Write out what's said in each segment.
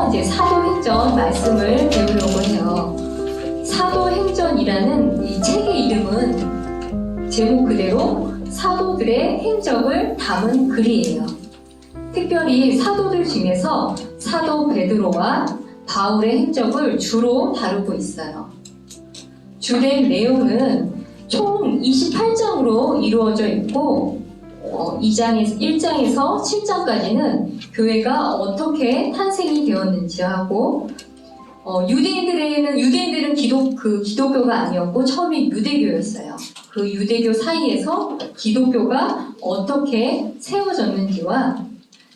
중에서 이제 사도행전 말씀을 배우려고 해요. 사도행전이라는 이 책의 이름은 제목 그대로 사도들의 행적을 담은 글이에요. 특별히 사도들 중에서 사도 베드로와 바울의 행적을 주로 다루고 있어요. 주된 내용은 총 28장으로 이루어져 있고 1장에서 7장까지는 교회가 어떻게 탄생이 되었는지 하고 유대인들은 기독교가 아니었고 처음에 유대교였어요. 그 유대교 사이에서 기독교가 어떻게 세워졌는지와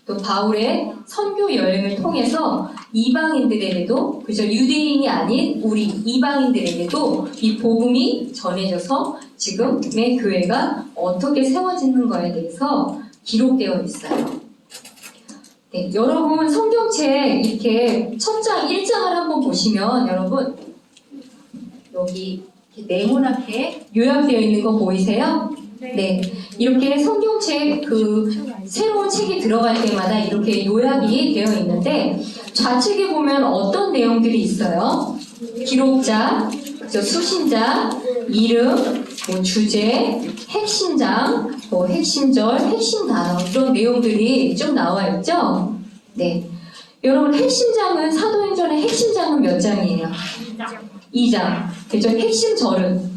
또 바울의 선교 여행을 통해서 이방인들에게도 그저 유대인이 아닌 우리 이방인들에게도 이 복음이 전해져서 지금의 교회가 어떻게 세워지는 거에 대해서 기록되어 있어요. 네, 여러분 성경책 이렇게 첫 장 1장을 한번 보시면 여러분 여기 네모나게 요약되어 있는 거 보이세요? 네, 이렇게 성경책 새로운 책이 들어갈 때마다 이렇게 요약이 되어 있는데 좌측에 보면 어떤 내용들이 있어요? 기록자, 수신자, 이름, 주제, 핵심장, 핵심절, 핵심 단어 이런 내용들이 좀 나와 있죠? 네, 여러분 핵심장은 사도행전의 핵심장은 몇 장이에요? 2장. 그죠? 핵심절은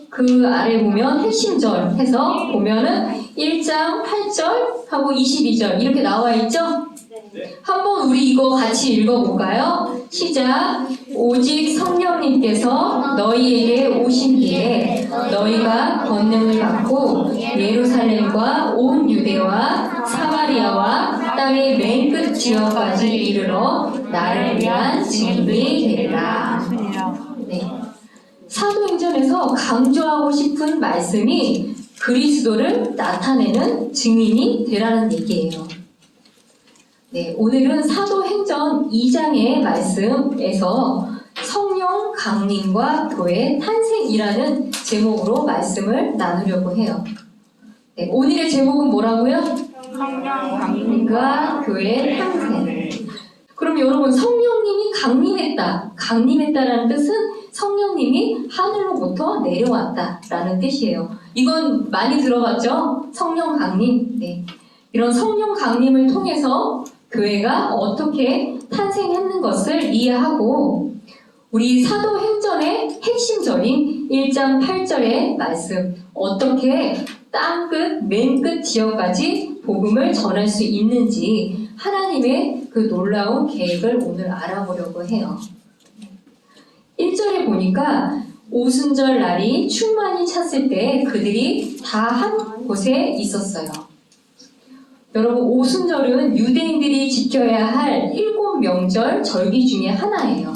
그 아래 보면 핵심절 해서 보면은 1장 8절 하고 22절 이렇게 나와 있죠? 네. 한번 우리 이거 같이 읽어볼까요? 시작! 오직 성령님께서 너희에게 오신 뒤에 너희가 권능을 받고 예루살렘과 온 유대와 사마리아와 땅의 맨 끝 지역까지 이르러 나를 위한 증인이 되리라. 네. 사도행전에서 강조하고 싶은 말씀이 그리스도를 나타내는 증인이 되라는 얘기예요. 네, 오늘은 사도행전 2장의 말씀에서 성령 강림과 교회 탄생이라는 제목으로 말씀을 나누려고 해요. 네, 오늘의 제목은 뭐라고요? 성령 강림과 교회 탄생. 그럼 여러분 성령님이 강림했다라는 뜻은 성령님이 하늘로부터 내려왔다라는 뜻이에요. 이건 많이 들어봤죠? 성령 강림. 네. 이런 성령 강림을 통해서 교회가 어떻게 탄생했는 것을 이해하고 우리 사도행전의 핵심절인 1장 8절의 말씀 어떻게 땅끝, 맨 끝 지역까지 복음을 전할 수 있는지 하나님의 그 놀라운 계획을 오늘 알아보려고 해요. 1절에 보니까 오순절 날이 충만히 찼을 때 그들이 다 한 곳에 있었어요. 여러분 오순절은 유대인들이 지켜야 할 7명절 절기 중에 하나예요.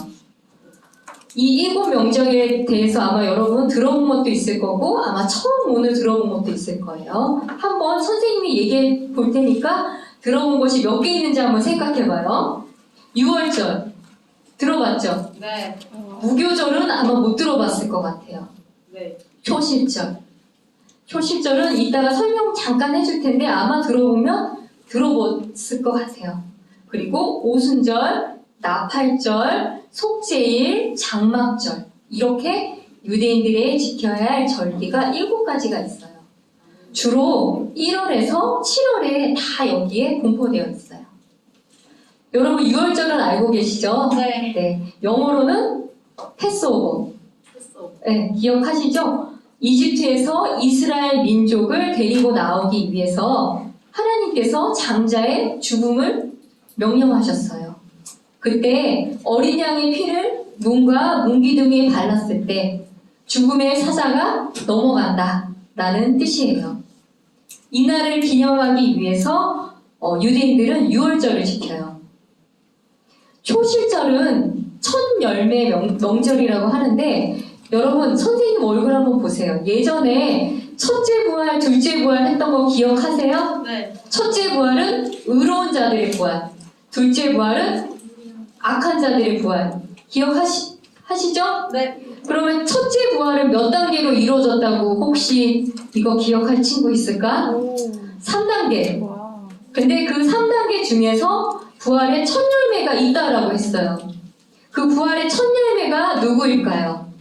이 7명절에 대해서 아마 여러분 들어본 것도 있을 거고 아마 처음 오늘 들어본 것도 있을 거예요. 한번 선생님이 얘기해 볼 테니까 들어본 것이 몇 개 있는지 한번 생각해봐요. 6월절 들어봤죠? 네. 무교절은 아마 못 들어봤을 것 같아요. 네. 초실절. 초실절은 이따가 설명 잠깐 해줄 텐데 아마 들어봤을 것 같아요. 그리고 오순절, 나팔절, 속죄일, 장막절 이렇게 유대인들이 지켜야 할 절기가 7가지가 있어요. 주로 1월에서 7월에 다 여기에 분포되어 있어요. 여러분 6월절은 알고 계시죠? 네. 네. 영어로는 패스오버. 네, 기억하시죠? 이집트에서 이스라엘 민족을 데리고 나오기 위해서 하나님께서 장자의 죽음을 명령하셨어요. 그때 어린 양의 피를 문과 문기둥에 발랐을 때 죽음의 사자가 넘어간다라는 뜻이에요. 이날을 기념하기 위해서 유대인들은 6월절을 지켜요. 초실절은 첫 열매 명절이라고 하는데 여러분 선생님 얼굴 한번 보세요. 예전에 첫째 부활, 둘째 부활 했던 거 기억하세요? 네. 첫째 부활은 의로운 자들의 부활, 둘째 부활은 악한 자들의 부활. 기억하시죠? 네. 그러면 첫째 부활은 몇 단계로 이루어졌다고 혹시 이거 기억할 친구 있을까? 3단계. 근데 그 3단계 중에서 부활의 첫 열매가 있다라고 했어요. 그 부활의 첫 열매가 누구일까요?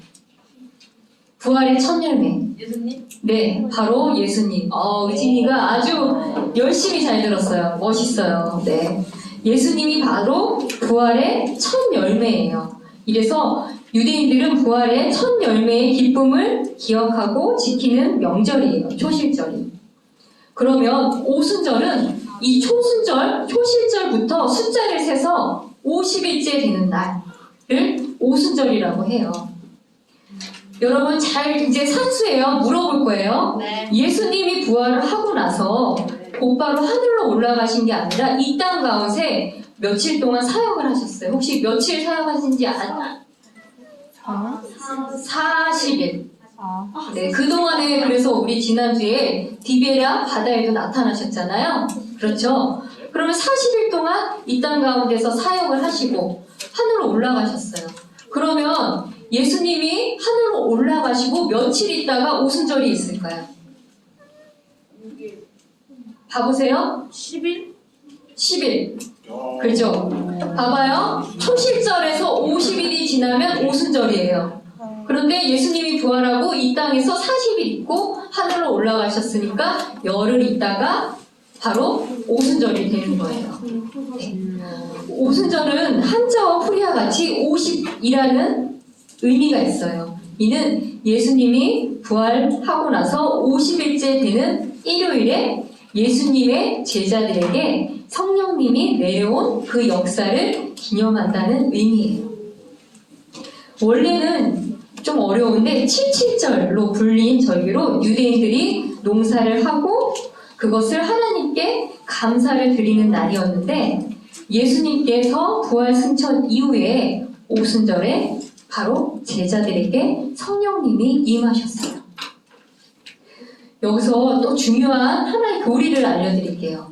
부활의 첫 열매. 예수님? 네, 바로 예수님. 의진이가 아주 열심히 잘 들었어요. 멋있어요. 네. 예수님이 바로 부활의 첫 열매예요. 이래서 유대인들은 부활의 첫 열매의 기쁨을 기억하고 지키는 명절이에요. 초실절이. 그러면 오순절은 이 초실절부터 숫자를 세서 50일째 되는 날을 오순절이라고 해요. 여러분 잘 이제 산수예요. 물어볼 거예요. 네. 예수님이 부활을 하고 나서 곧바로 하늘로 올라가신 게 아니라 이 땅 가운데 며칠 동안 사역을 하셨어요. 혹시 며칠 사역하신지 알았나? 40일. 네, 그동안에 그래서 우리 지난주에 디베랴 바다에도 나타나셨잖아요. 그렇죠? 그러면 40일 동안 이 땅 가운데서 사역을 하시고 하늘로 올라가셨어요. 그러면 예수님이 하늘로 올라가시고 며칠 있다가 오순절이 있을까요? 봐보세요. 10일? 10일. 그죠? 봐봐요. 초실절에서 50일이 지나면 오순절이에요. 그런데 예수님이 부활하고 이 땅에서 40일 있고 하늘로 올라가셨으니까 열흘 있다가 바로 오순절이 되는 거예요. 네. 오순절은 한자어 풀이와 같이 50이라는 의미가 있어요. 이는 예수님이 부활하고 나서 50일째 되는 일요일에 예수님의 제자들에게 성령님이 내려온 그 역사를 기념한다는 의미예요. 원래는 좀 어려운데 칠칠절로 불린 절기로 유대인들이 농사를 하고 그것을 하나님께 감사를 드리는 날이었는데 예수님께서 부활 승천 이후에 오순절에 바로 제자들에게 성령님이 임하셨어요. 여기서 또 중요한 하나의 교리를 알려드릴게요.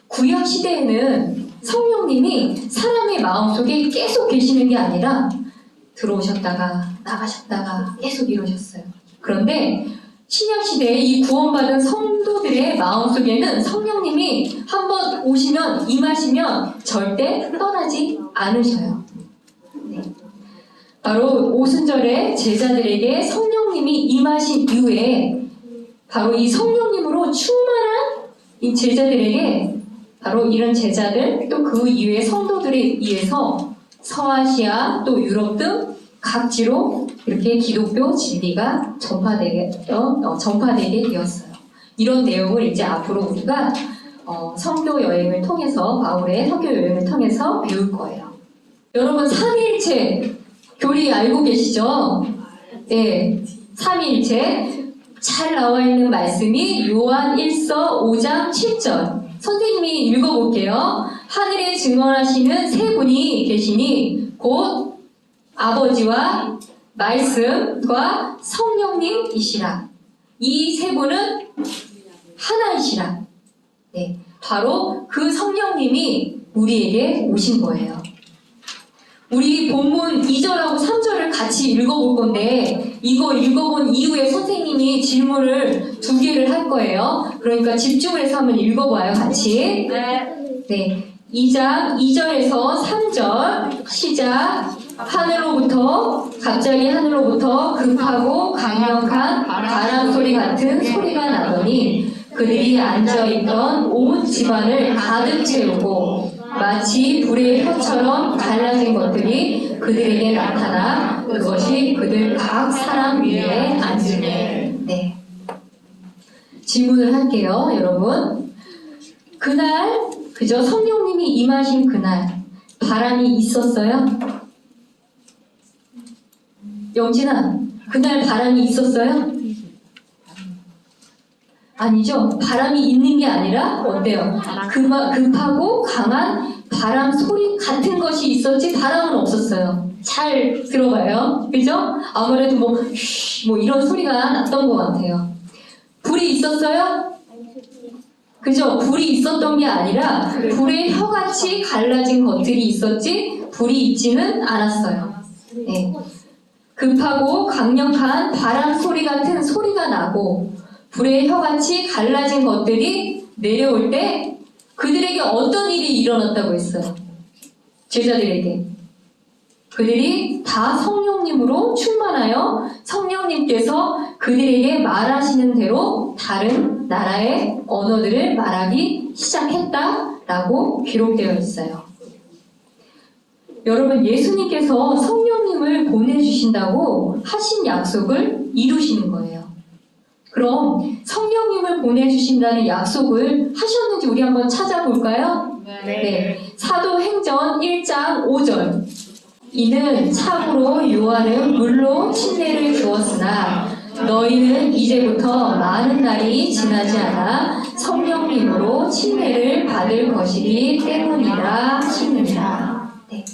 구약 시대에는 성령님이 사람의 마음속에 계속 계시는 게 아니라 들어오셨다가 나가셨다가 계속 이러셨어요. 그런데 신약 시대에 이 구원받은 성도들의 마음속에는 성령님이 한번 오시면 임하시면 절대 떠나지 않으셔요. 네. 바로 오순절에 제자들에게 성령님이 임하신 이후에 바로 이 성령님으로 충만한 이 제자들에게 바로 이런 제자들 또 그 이후의 성도들에 의해서 서아시아 또 유럽 등 각지로 이렇게 기독교 진리가 전파되게 되었어요. 이런 내용을 이제 앞으로 우리가 선교 여행을 통해서 바울의 선교 여행을 통해서 배울 거예요. 여러분 삼위일체 교리 알고 계시죠? 네, 삼위일체 잘 나와 있는 말씀이 요한 1서 5장 7절. 선생님이 읽어볼게요. 하늘에 증언하시는 세 분이 계시니 곧 아버지와 말씀과 성령님이시라. 이 세 분은 하나이시라. 네, 바로 그 성령님이 우리에게 오신 거예요. 우리 본문 2절하고 3절을 같이 읽어볼 건데 이거 읽어본 이후에 선생님이 질문을 2개를 할 거예요. 그러니까 집중을 해서 한번 읽어봐요. 같이. 네. 2장 2절에서 3절 시작. 갑자기 하늘로부터 급하고 강력한 바람 소리 같은 소리가 나더니 그들이 앉아있던 온 집안을 가득 채우고 마치 불의 혀처럼 갈라진 것들이 그들에게 나타나 그것이 그들 각 사람 위에 앉으네. 네. 질문을 할게요, 여러분. 그날, 그저 성령님이 임하신 그날, 바람이 있었어요? 영진아, 그날 바람이 있었어요? 아니죠. 바람이 있는 게 아니라 어때요? 급하고 강한 바람 소리 같은 것이 있었지 바람은 없었어요. 잘 들어봐요. 그죠? 아무래도 뭐 이런 소리가 났던 것 같아요. 불이 있었어요? 그죠? 불이 있었던 게 아니라 불의 혀같이 갈라진 것들이 있었지 불이 있지는 않았어요. 네. 급하고 강력한 바람 소리 같은 소리가 나고 불의 혀같이 갈라진 것들이 내려올 때 그들에게 어떤 일이 일어났다고 했어요? 제자들에게. 그들이 다 성령님으로 충만하여 성령님께서 그들에게 말하시는 대로 다른 나라의 언어들을 말하기 시작했다라고 기록되어 있어요. 여러분, 예수님께서 성령님을 보내주신다고 하신 약속을 이루시는 거예요. 그럼 성령님을 보내주신다는 약속을 하셨는지 우리 한번 찾아볼까요? 네. 사도행전 1장 5절. 이는 참으로 요한은 물로 침례를 주었으나 너희는 이제부터 많은 날이 지나지 않아 성령님으로 침례를 받을 것이기 때문이라 하시느니라. 네.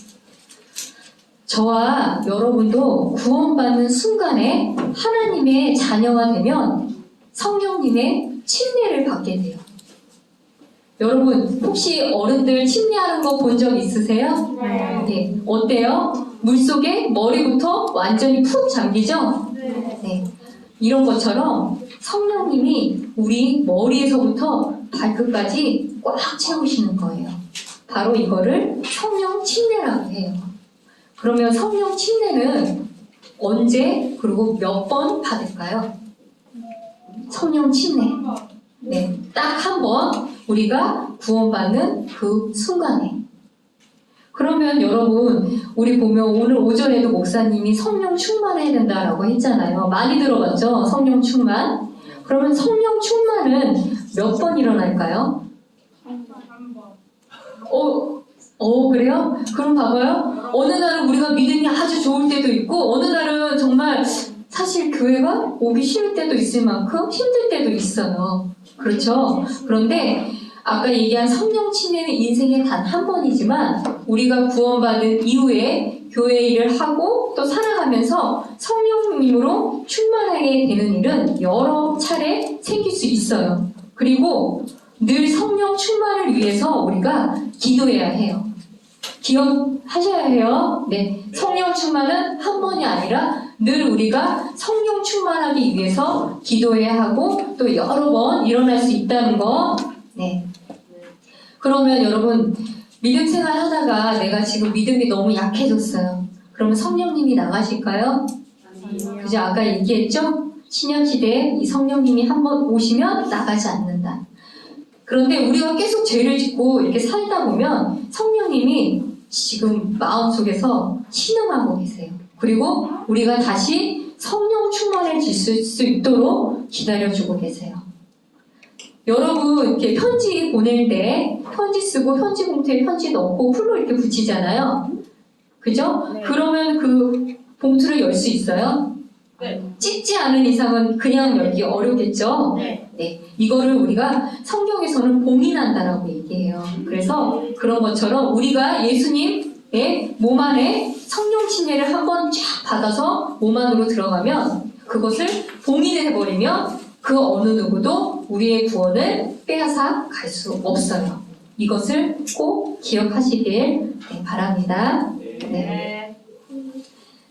저와 여러분도 구원받는 순간에 하나님의 자녀가 되면 성령님의 침례를 받게 돼요. 여러분, 혹시 어른들 침례하는 거 본 적 있으세요? 네. 어때요? 물속에 머리부터 완전히 푹 잠기죠? 네. 이런 것처럼 성령님이 우리 머리에서부터 발끝까지 꽉 채우시는 거예요. 바로 이거를 성령 침례라고 해요. 그러면 성령 침례는 언제 그리고 몇 번 받을까요? 성령 침례. 네, 딱 한 번 우리가 구원받는 그 순간에. 그러면 여러분, 우리 보면 오늘 오전에도 목사님이 성령 충만해야 된다라고 했잖아요. 많이 들어봤죠? 성령 충만. 그러면 성령 충만은 몇 번 일어날까요? 그래요? 그럼 봐봐요. 어느 날은 우리가 믿음이 아주 좋을 때도 있고, 어느 날은 정말 사실 교회가 오기 싫을 때도 있을 만큼 힘들 때도 있어요. 그렇죠? 그런데 아까 얘기한 성령 침례는 인생에 단 한 번이지만 우리가 구원받은 이후에 교회 일을 하고 또 살아가면서 성령님으로 충만하게 되는 일은 여러 차례 생길 수 있어요. 그리고 늘 성령 충만을 위해서 우리가 기도해야 해요. 기억하셔야 해요. 네, 성령 충만은 한 번이 아니라 늘 우리가 성령 충만하기 위해서 기도해야 하고 또 여러 번 일어날 수 있다는 거. 네. 그러면 여러분, 믿음 생활 하다가 내가 지금 믿음이 너무 약해졌어요. 그러면 성령님이 나가실까요? 그죠? 아까 얘기했죠? 신약시대에 이 성령님이 한번 오시면 나가지 않는다. 그런데 우리가 계속 죄를 짓고 이렇게 살다 보면 성령님이 지금 마음속에서 신음하고 계세요. 그리고 우리가 다시 성령 충만해질 수 있도록 기다려주고 계세요. 여러분, 이렇게 편지 보낼 때 편지 쓰고 편지 봉투에 편지 넣고 풀로 이렇게 붙이잖아요. 그죠? 네. 그러면 그 봉투를 열 수 있어요? 네. 찢지 않은 이상은 그냥 열기 어렵겠죠? 네. 네. 이거를 우리가 성경에서는 봉인한다라고 얘기해요. 그래서 그런 것처럼 우리가 예수님의 몸 안에 성령 침례를 한번 쫙 받아서 몸 안으로 들어가면 그것을 봉인해버리면 그 어느 누구도 우리의 구원을 빼앗아 갈 수 없어요. 이것을 꼭 기억하시길 바랍니다. 네.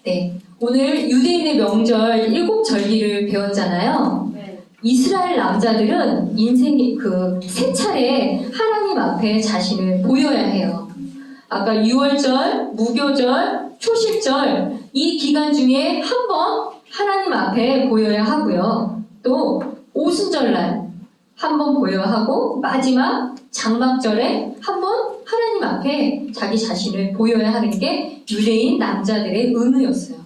네. 오늘 유대인의 명절 7절기를 배웠잖아요. 이스라엘 남자들은 인생이 세 차례 하나님 앞에 자신을 보여야 해요. 아까 유월절, 무교절, 초실절 이 기간 중에 한 번 하나님 앞에 보여야 하고요. 또 오순절날 한 번 보여야 하고 마지막 장막절에 한 번 하나님 앞에 자기 자신을 보여야 하는 게 유대인 남자들의 의무였어요.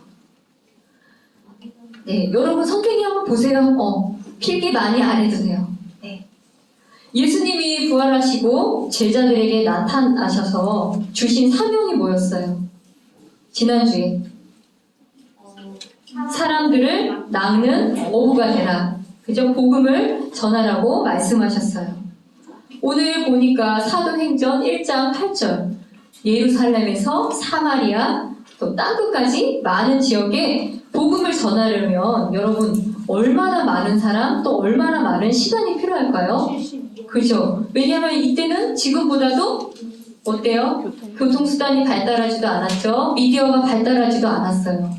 네, 여러분 성경에 한번 보세요. 필기 많이 안 해도 돼요. 네. 예수님이 부활하시고 제자들에게 나타나셔서 주신 사명이 뭐였어요? 지난주에 사람들을 낚는 어부가 되라. 그죠? 복음을 전하라고 말씀하셨어요. 오늘 보니까 사도행전 1장 8절 예루살렘에서 사마리아 또 땅끝까지 많은 지역에 복음을 전하려면 여러분 얼마나 많은 사람 또 얼마나 많은 시간이 필요할까요? 그죠? 왜냐하면 이때는 지금보다도 어때요? 교통수단이 발달하지도 않았죠? 미디어가 발달하지도 않았어요.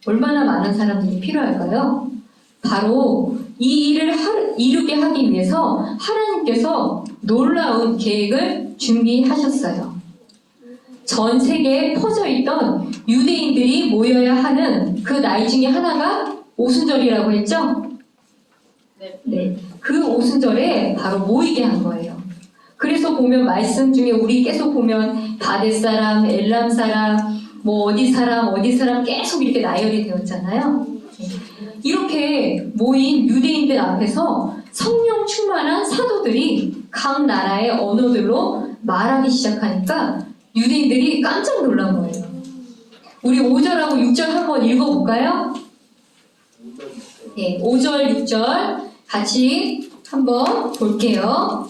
얼마나 많은 사람들이 필요할까요? 바로 이 일을 이루게 하기 위해서 하나님께서 놀라운 계획을 준비하셨어요. 전 세계에 퍼져 있던 유대인들이 모여야 하는 그 날 중에 하나가 오순절이라고 했죠? 네. 그 오순절에 바로 모이게 한 거예요. 그래서 보면 말씀 중에 우리 계속 보면 바데 사람, 엘람 사람, 뭐 어디 사람 계속 이렇게 나열이 되었잖아요. 이렇게 모인 유대인들 앞에서 성령 충만한 사도들이 각 나라의 언어들로 말하기 시작하니까 유대인들이 깜짝 놀란 거예요. 우리 5절하고 6절 한번 읽어볼까요? 네, 5절, 6절 같이 한번 볼게요.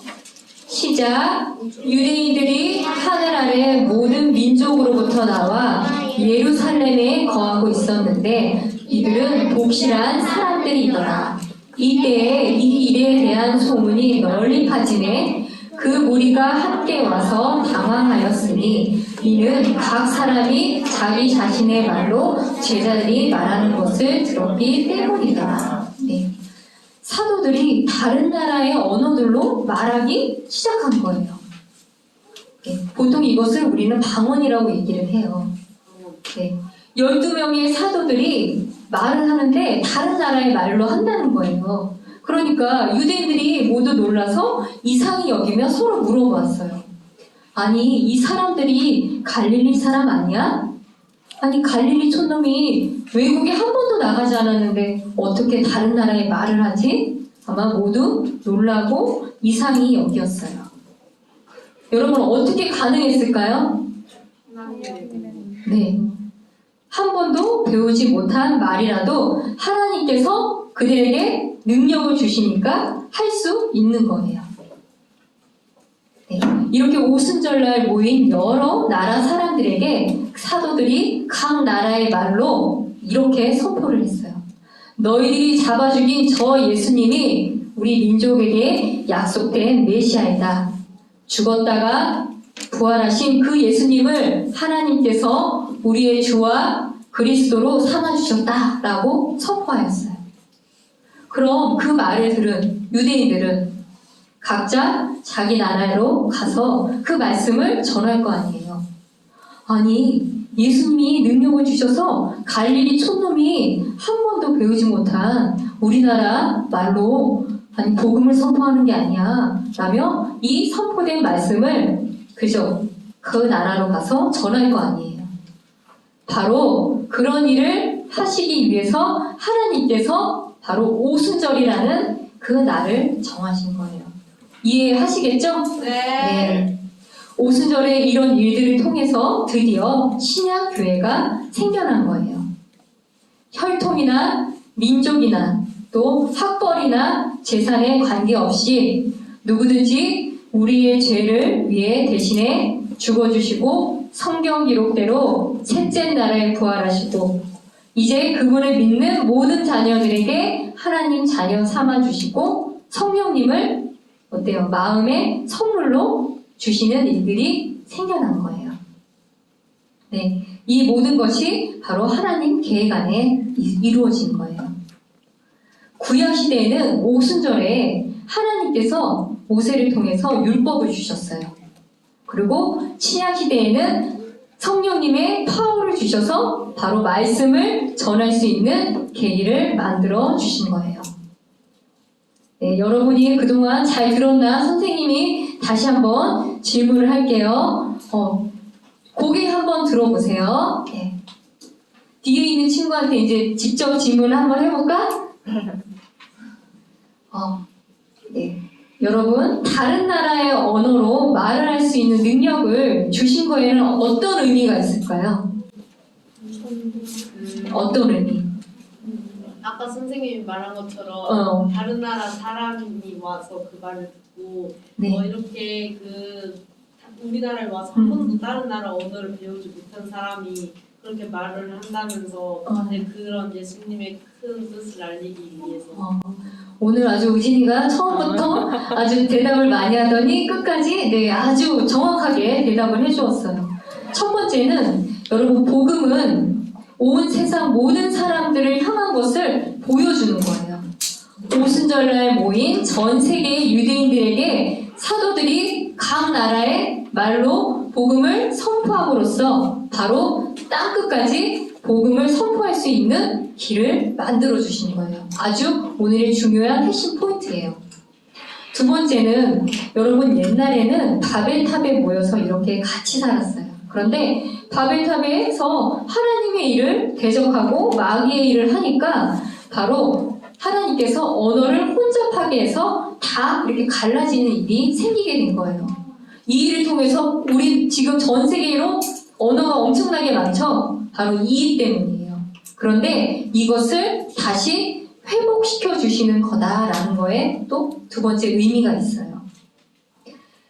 시작. 유대인들이 하늘 아래 모든 민족으로부터 나와 예루살렘에 거하고 있었는데 이들은 독실한 사람들이더라. 이때에 이 일에 대한 소문이 널리 퍼지매 그 무리가 함께 와서 당황하였으니 이는 각 사람이 자기 자신의 말로 제자들이 말하는 것을 들었기 때문이더라. 네. 사도들이 다른 나라의 언어들로 말하기 시작한 거예요. 네. 보통 이것을 우리는 방언이라고 얘기를 해요. 네. 12명의 사도들이 말을 하는데 다른 나라의 말로 한다는 거예요. 그러니까 유대인들이 모두 놀라서 이상히 여기며 서로 물어보았어요. 아니, 이 사람들이 갈릴리 사람 아니야? 아니, 갈릴리 촌놈이 외국에 한 번도 나가지 않았는데 어떻게 다른 나라의 말을 하지? 아마 모두 놀라고 이상히 여겼어요. 여러분, 어떻게 가능했을까요? 네. 한 번도 배우지 못한 말이라도 하나님께서 그들에게 능력을 주시니까 할 수 있는 거예요. 네. 이렇게 오순절날 모인 여러 나라 사람들에게 사도들이 각 나라의 말로 이렇게 선포를 했어요. 너희들이 잡아 죽인 저 예수님이 우리 민족에게 약속된 메시아이다. 죽었다가 부활하신 그 예수님을 하나님께서 우리의 주와 그리스도로 삼아주셨다라고 선포하였어요. 그럼 그 말을 들은 유대인들은 각자 자기 나라로 가서 그 말씀을 전할 거 아니에요. 아니, 예수님이 능력을 주셔서 갈릴리 촌놈이 한 번도 배우지 못한 우리나라 말로 아니 복음을 선포하는 게 아니야 라며 이 선포된 말씀을 그저 그 나라로 가서 전할 거 아니에요. 바로 그런 일을 하시기 위해서 하나님께서 바로 오순절이라는 그 날을 정하신 거예요. 이해하시겠죠? 네. 오순절에 이런 일들을 통해서 드디어 신약 교회가 생겨난 거예요. 혈통이나 민족이나 또 학벌이나 재산에 관계없이 누구든지 우리의 죄를 위해 대신에 죽어주시고 성경 기록대로 셋째 날에 부활하시고 이제 그분을 믿는 모든 자녀들에게 하나님 자녀 삼아주시고 성령님을 어때요? 마음의 선물로 주시는 일들이 생겨난 거예요. 네, 이 모든 것이 바로 하나님 계획 안에 이루어진 거예요. 구약 시대에는 오순절에 하나님께서 모세를 통해서 율법을 주셨어요. 그리고 신약 시대에는 성령님의 파워를 주셔서 바로 말씀을 전할 수 있는 계기를 만들어 주신 거예요. 네, 여러분이 그동안 잘 들었나? 선생님이 다시 한번 질문을 할게요. 고개 한번 들어보세요. 네. 뒤에 있는 친구한테 이제 직접 질문을 한번 해볼까? 네. 여러분, 다른 나라의 언어로 말을 할 수 있는 능력을 주신 거에는 어떤 의미가 있을까요? 어떤 의미? 아까 선생님이 말한 것처럼 다른 나라 사람이 와서 그 말을 듣고 네. 이렇게 우리나라에 와서 한 번도 다른 나라 언어를 배우지 못한 사람이 그렇게 말을 한다면서 그런 예수님의 큰 뜻을 알리기 위해서 오늘 아주 의진이가 처음부터 아주 대답을 많이 하더니 끝까지 네, 아주 정확하게 대답을 해주었어요. 첫 번째는 여러분 복음은 온 세상 모든 사람들을 향한 것을 보여주는 거예요. 오순절날 모인 전 세계 유대인들에게 사도들이 각 나라의 말로 복음을 선포 선포함으로써 바로 땅끝까지 복음을 선포할 수 있는 길을 만들어 주신 거예요. 아주 오늘의 중요한 핵심 포인트예요. 두 번째는 여러분 옛날에는 바벨탑에 모여서 이렇게 같이 살았어요. 그런데 바벨탑에서 하나님의 일을 대적하고 마귀의 일을 하니까 바로 하나님께서 언어를 혼잡하게 해서 다 이렇게 갈라지는 일이 생기게 된 거예요. 이 일을 통해서 우리 지금 전 세계로 언어가 엄청나게 많죠? 바로 이 일 때문이에요. 그런데 이것을 다시 회복시켜 주시는 거다라는 거에 또 두 번째 의미가 있어요.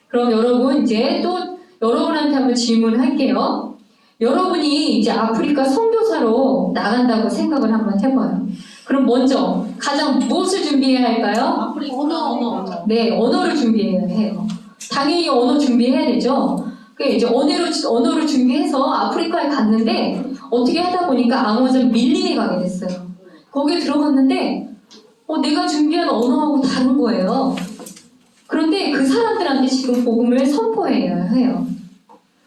그럼 여러분 이제 또 여러분한테 한번 질문을 할게요. 여러분이 이제 아프리카 선교사로 나간다고 생각을 한번 해봐요. 그럼 먼저 가장 무엇을 준비해야 할까요? 언어. 네, 언어를 준비해야 해요. 당연히 언어 준비해야 되죠. 이제 언어를 준비해서 아프리카에 갔는데 어떻게 하다 보니까 아마존 밀림에 가게 됐어요. 거기에 들어갔는데 내가 준비한 언어하고 다른 거예요. 그런데 그 사람들한테 지금 복음을 선포해야 해요.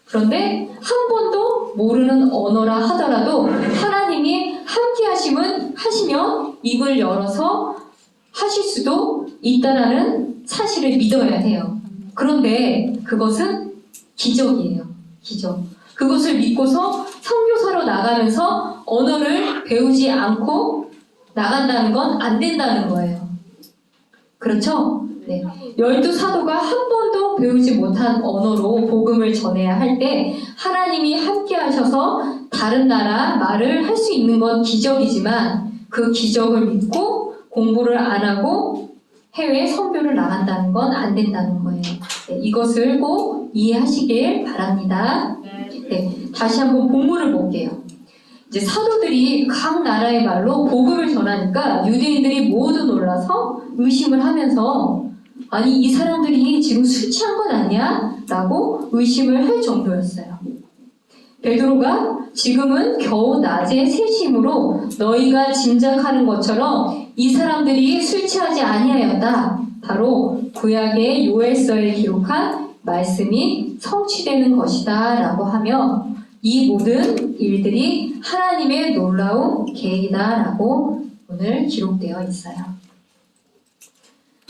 그런데 한 번도 모르는 언어라 하더라도 하나님이 함께 하시면 입을 열어서 하실 수도 있다라는 사실을 믿어야 해요. 그런데 그것은 기적이에요. 기적. 그것을 믿고서 선교사로 나가면서 언어를 배우지 않고 나간다는 건 안 된다는 거예요. 그렇죠? 네. 12사도가 한 번도 배우지 못한 언어로 복음을 전해야 할 때 하나님이 함께 하셔서 다른 나라 말을 할 수 있는 건 기적이지만 그 기적을 믿고 공부를 안 하고 해외 선교를 나간다는 건 안 된다는 거예요. 네, 이것을 꼭 이해하시길 바랍니다. 네, 다시 한번 본문을 볼게요. 이제 사도들이 각 나라의 말로 복음을 전하니까 유대인들이 모두 놀라서 의심을 하면서 아니 이 사람들이 지금 술 취한 건 아니야? 라고 의심을 할 정도였어요. 베드로가 지금은 겨우 낮에 3시이므로 너희가 짐작하는 것처럼 이 사람들이 술 취하지 아니하였다. 바로 구약의 요엘서에 기록한 말씀이 성취되는 것이다 라고 하며 이 모든 일들이 하나님의 놀라운 계획이다 라고 오늘 기록되어 있어요.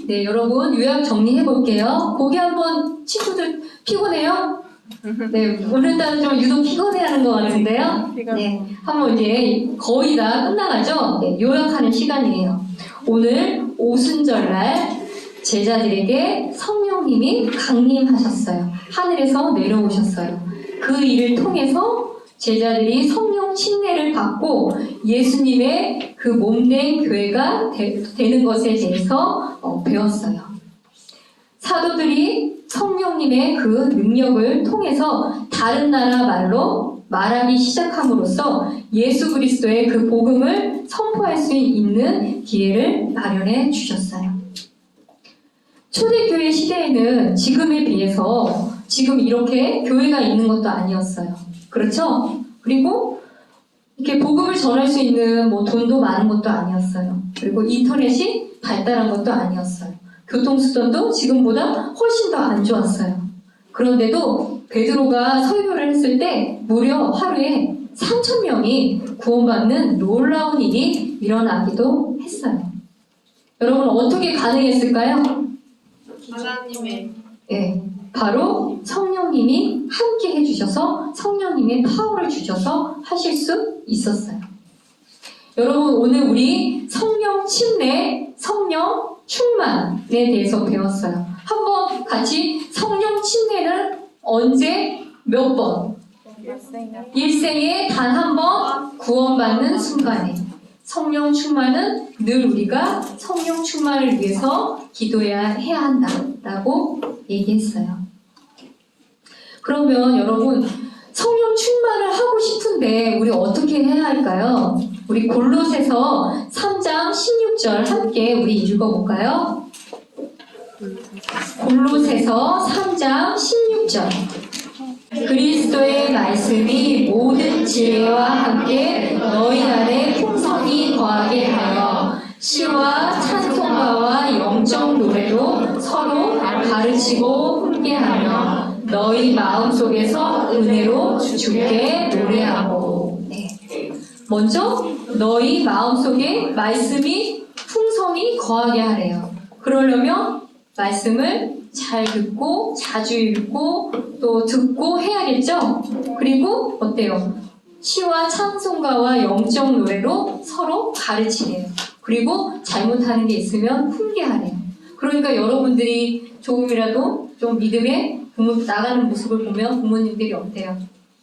네, 여러분 요약 정리해 볼게요. 고개 한번 친구들 피곤해요? 네, 오늘따라 좀 유독 피곤해하는 것 같은데요. 네, 한번 이제 거의 다 끝나가죠. 네, 요약하는 시간이에요. 오늘 오순절날 제자들에게 성령님이 강림하셨어요. 하늘에서 내려오셨어요. 그 일을 통해서 제자들이 성령 침례를 받고 예수님의 그 몸된 교회가 되는 것에 대해서 배웠어요. 사도들이 성령님의 그 능력을 통해서 다른 나라 말로 말하기 시작함으로써 예수 그리스도의 그 복음을 선포할 수 있는 기회를 마련해 주셨어요. 초대교회 시대에는 지금에 비해서 지금 이렇게 교회가 있는 것도 아니었어요. 그렇죠? 그리고 이렇게 복음을 전할 수 있는 돈도 많은 것도 아니었어요. 그리고 인터넷이 발달한 것도 아니었어요. 교통수단도 지금보다 훨씬 더 안 좋았어요. 그런데도 베드로가 설교를 했을 때 무려 하루에 3,000명이 구원받는 놀라운 일이 일어나기도 했어요. 여러분 어떻게 가능했을까요? 하나님의 네, 바로 성령님이 함께 해주셔서 성령님의 파워를 주셔서 하실 수 있었어요. 여러분 오늘 우리 성령 침례, 성령 충만에 대해서 배웠어요. 한번 같이 성령 침례는 언제 몇 번? 일생에 단 한 번 구원받는 순간에. 성령 충만은 늘 우리가 성령 충만을 위해서 해야 한다라고 얘기했어요. 그러면 여러분 성령 충만을 하고 싶은데 우리 어떻게 해야 할까요? 우리 골로새서 3장 16절 함께 우리 읽어볼까요? 골로새서 3장 16절 그리스도의 말씀이 모든 지혜와 함께 너희 안에 풍성히 거하게 하여 시와 찬송가와 영적 노래로 서로 가르치고 훈계하며 너희 마음속에서 은혜로 주께 노래하고. 네. 먼저 너희 마음속에 말씀이 풍성히 거하게 하래요. 그러려면 말씀을 잘 듣고 자주 읽고 또 듣고 해야겠죠? 그리고 어때요? 시와 찬송가와 영적 노래로 서로 가르치래요. 그리고 잘못하는 게 있으면 훈계하래요. 그러니까 여러분들이 조금이라도 좀 믿음에 나가는 모습을 보면 부모님들이 어때요?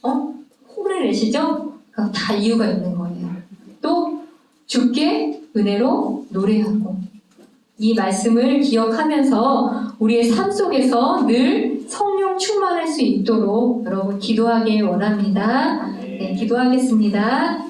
혼을 내시죠? 그러니까 다 이유가 있는 거예요. 또 주께 은혜로 노래하고 이 말씀을 기억하면서 우리의 삶 속에서 늘 성령 충만할 수 있도록 여러분 기도하길 원합니다. 네, 기도하겠습니다.